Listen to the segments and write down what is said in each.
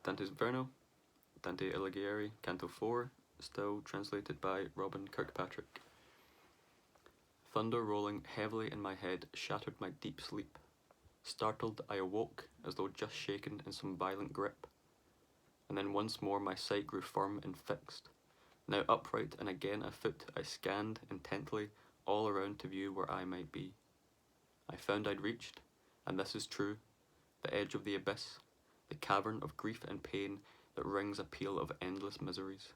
Dante's Inferno, Dante Alighieri, Canto 4, still translated by Robin Kirkpatrick. Thunder rolling heavily in my head shattered my deep sleep. Startled, I awoke as though just shaken in some violent grip. And then once more my sight grew firm and fixed. Now upright and again afoot, I scanned intently all around to view where I might be. I found I'd reached, and this is true, the edge of the abyss, the cavern of grief and pain that rings a peal of endless miseries.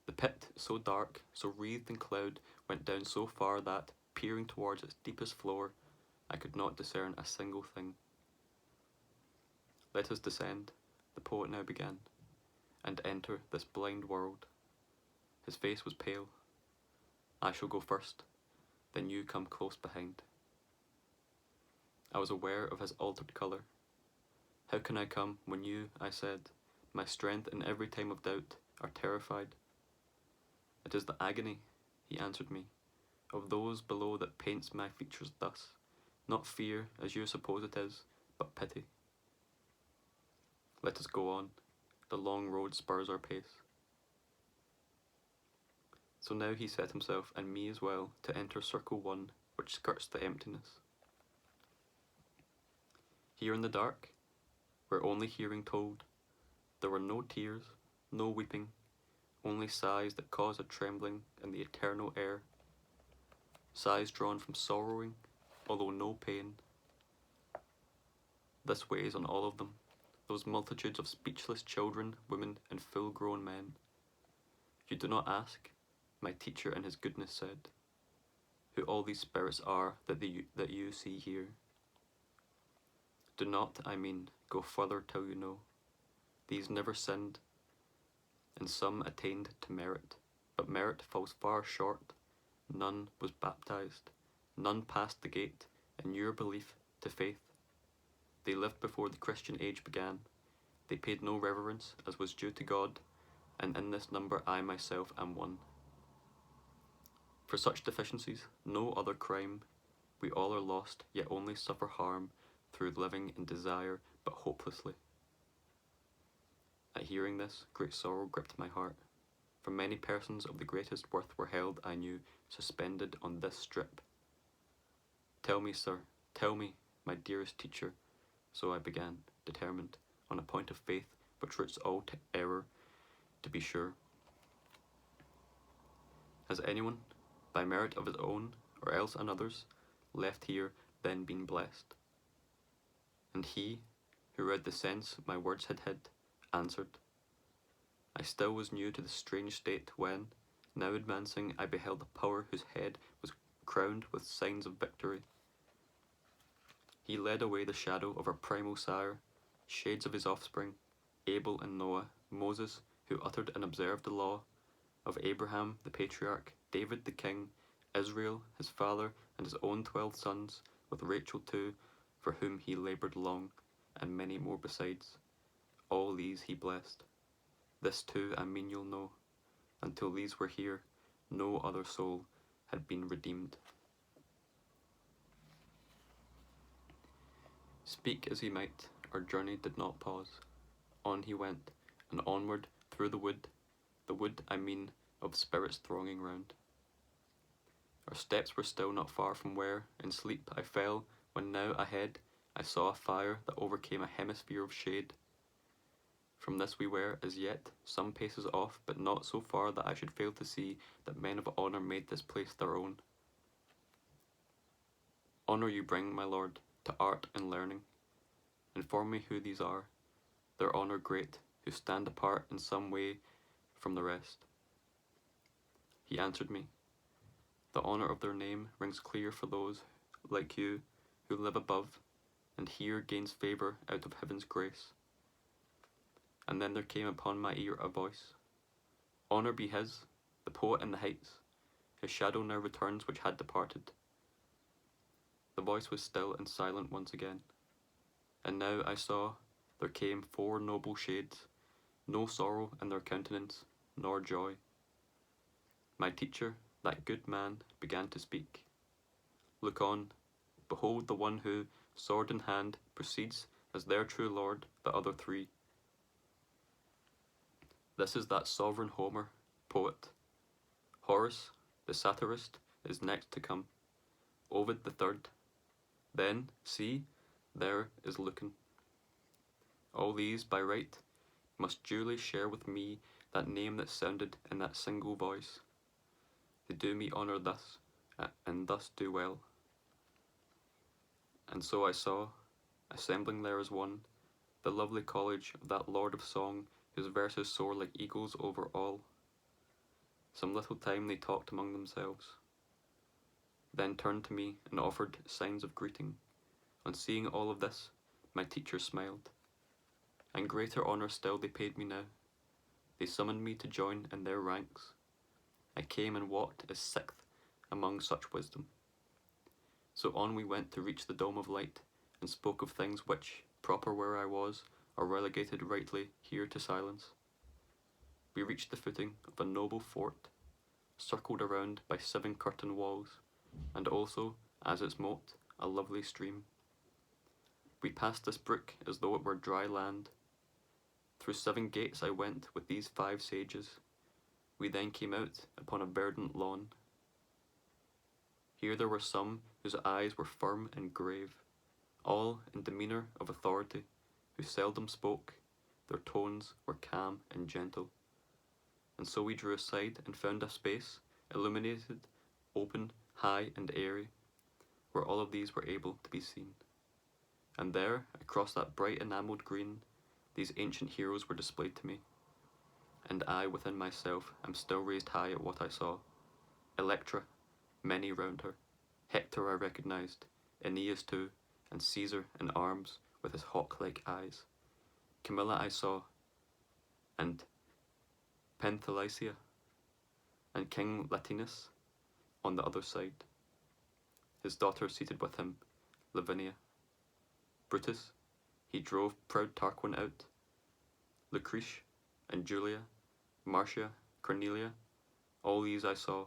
The pit, so dark, so wreathed in cloud, went down so far that, peering towards its deepest floor, I could not discern a single thing. Let us descend, the poet now began, and enter this blind world. His face was pale. I shall go first, then you come close behind. I was aware of his altered colour. How can I come when you, I said, my strength in every time of doubt, are terrified? It is the agony, he answered me, of those below that paints my features thus, not fear as you suppose it is, but pity. Let us go on, the long road spurs our pace. So now he set himself, and me as well, to enter Circle 1, which skirts the emptiness. Here in the dark, where only hearing told, there were no tears, no weeping, only sighs that cause a trembling in the eternal air, sighs drawn from sorrowing, although no pain. This weighs on all of them, those multitudes of speechless children, women, and full-grown men. You do not ask, my teacher in his goodness said, who all these spirits are that you see here. Do not, I mean, go further till you know. These never sinned, and some attained to merit, but merit falls far short. None was baptized, none passed the gate, in your belief, to faith. They lived before the Christian age began. They paid no reverence, as was due to God, and in this number I myself am one. For such deficiencies, no other crime, we all are lost, yet only suffer harm through living in desire, but hopelessly. At hearing this, great sorrow gripped my heart, for many persons of the greatest worth were held, I knew, suspended on this strip. Tell me, sir, tell me, my dearest teacher, so I began, determined, on a point of faith which roots all error, to be sure. Has anyone, by merit of his own, or else another's, left here then been blessed? And he, who read the sense my words had hid, answered. I still was new to the strange state when, now advancing, I beheld a power whose head was crowned with signs of victory. He led away the shadow of our primal sire, shades of his offspring, Abel and Noah, Moses, who uttered and observed the law, of Abraham the patriarch, David the king, Israel his father, and his own 12 sons, with Rachel too, for whom he laboured long, and many more besides. All these he blessed. This too I mean you'll know. Until these were here, no other soul had been redeemed. Speak as he might, our journey did not pause. On he went, and onward through the wood I mean, of spirits thronging round. Our steps were still not far from where, in sleep, I fell, when now ahead I saw a fire that overcame a hemisphere of shade. From this we were, as yet, some paces off, but not so far that I should fail to see that men of honour made this place their own. Honour you bring, my lord, to art and learning. Inform me who these are, their honour great, who stand apart in some way from the rest. He answered me, the honour of their name rings clear for those, like you, who live above, and here gains favour out of heaven's grace. And then there came upon my ear a voice. Honour be his, the poet in the heights, his shadow now returns which had departed. The voice was still and silent once again, and now I saw there came 4 noble shades, no sorrow in their countenance, nor joy. My teacher, that good man, began to speak. Look on, behold the one who, sword in hand, proceeds as their true lord, the other three. This is that sovereign Homer, poet. Horace, the satirist, is next to come. Ovid the third. Then, see, there is Lucan. All these, by right, must duly share with me that name that sounded in that single voice. They do me honour thus, and thus do well. And so I saw, assembling there as one, the lovely college of that lord of song whose verses soar like eagles over all. Some little time they talked among themselves, then turned to me and offered signs of greeting. On seeing all of this, my teacher smiled, and greater honour still they paid me now. They summoned me to join in their ranks. I came and walked as sixth among such wisdom. So on we went to reach the dome of light, and spoke of things which, proper where I was, are relegated rightly here to silence. We reached the footing of a noble fort, circled around by 7 curtain walls, and also, as its moat, a lovely stream. We passed this brook as though it were dry land. Through 7 gates I went with these 5 sages. We then came out upon a verdant lawn. Here there were some whose eyes were firm and grave, all in demeanour of authority, who seldom spoke. Their tones were calm and gentle. And so we drew aside and found a space, illuminated, open, high and airy, where all of these were able to be seen. And there, across that bright enamelled green, these ancient heroes were displayed to me. And I within myself am still raised high at what I saw. Electra, many round her. Hector I recognised, Aeneas too, and Caesar in arms with his hawk-like eyes. Camilla I saw, and Penthesileia, and King Latinus on the other side. His daughter seated with him, Lavinia. Brutus, he drove proud Tarquin out. Lucrece and Julia, Marcia, Cornelia, all these I saw,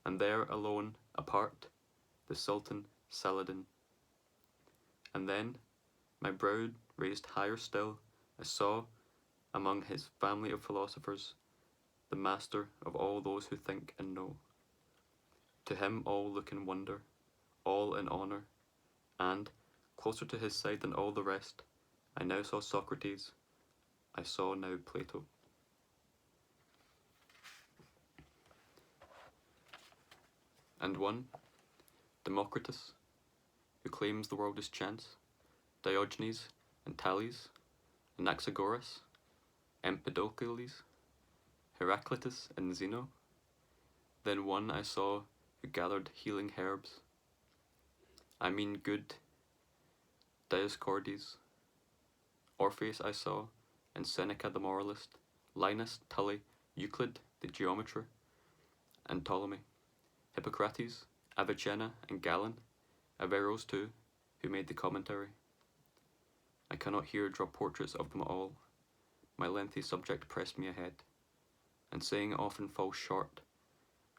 and there alone, apart, the Sultan Saladin. And then, my brow raised higher still, I saw, among his family of philosophers, the master of all those who think and know. To him all look in wonder, all in honour, and, closer to his side than all the rest, I now saw Socrates, I saw now Plato. And one, Democritus, who claims the world is chance, Diogenes and Thales, Anaxagoras, Empedocles, Heraclitus and Zeno. Then one I saw who gathered healing herbs. I mean good Dioscorides. Orpheus I saw, and Seneca the moralist, Linus, Tully, Euclid the geometer, and Ptolemy, Hippocrates, Avicenna and Galen, Averroes too, who made the commentary. I cannot here draw portraits of them all. My lengthy subject pressed me ahead, and saying often falls short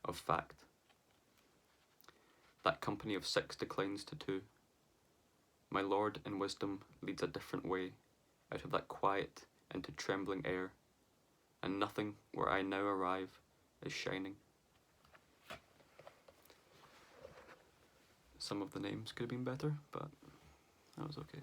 of fact. That company of 6 declines to 2. My lord in wisdom leads a different way, out of that quiet into trembling air, and nothing where I now arrive is shining. Some of the names could have been better, but that was okay.